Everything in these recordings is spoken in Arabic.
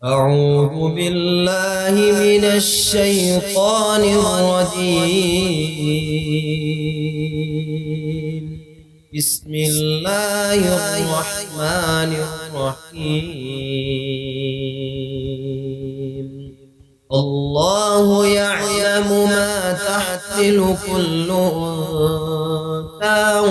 أعوذ بالله من الشيطان الرجيم. بسم الله الرحمن الرحيم. الله يعلم ما تحمل كل أنثى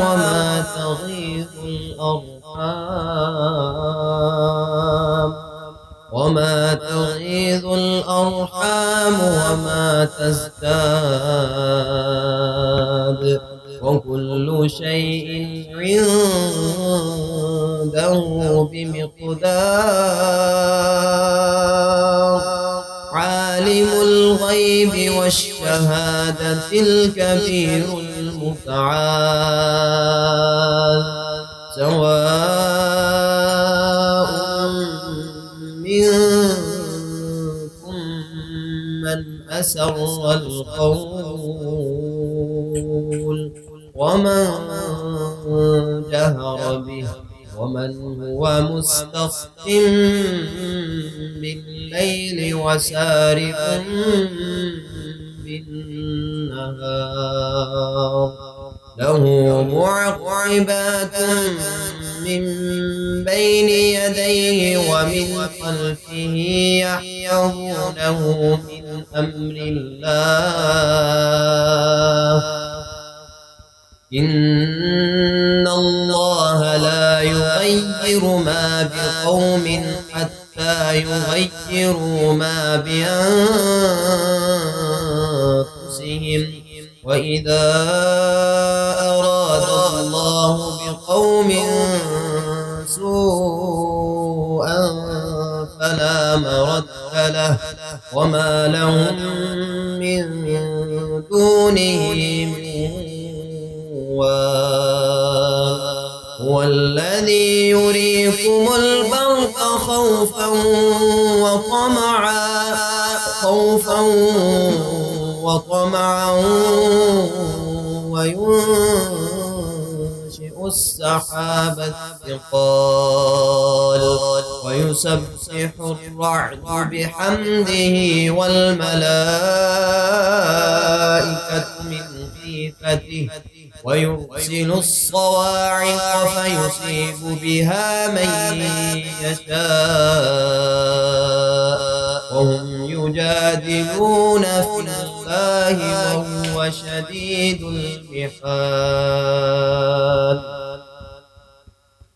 وما تغيظ الأرحام وما تزداد، وكل شيء عنده بمقدار. عالم الغيب والشهادة الكبير المتعال، سواء منكم من أسر القول ومن جهر به، ومن هو مستخف بالليل وسارب بالنهار. له معقبات من بين يديه ومن خلفه يحفظونه من أمر الله. إن الله لا يغير ما بقوم حتى يغيروا ما بأنفسهم، وإذا أراد الله بقوم سوءا فلا مرد له، وما لهم من دونه من وال. هو الذي يريكم البرق خوفا وطمعا وينشئ السحاب الثقال، ويسبح الرعد بحمده والملائكة من خيفته، ويرسل الصواعق فيصيب بها من يشاء، وهم يجادلون في الله وهو شديد المحال.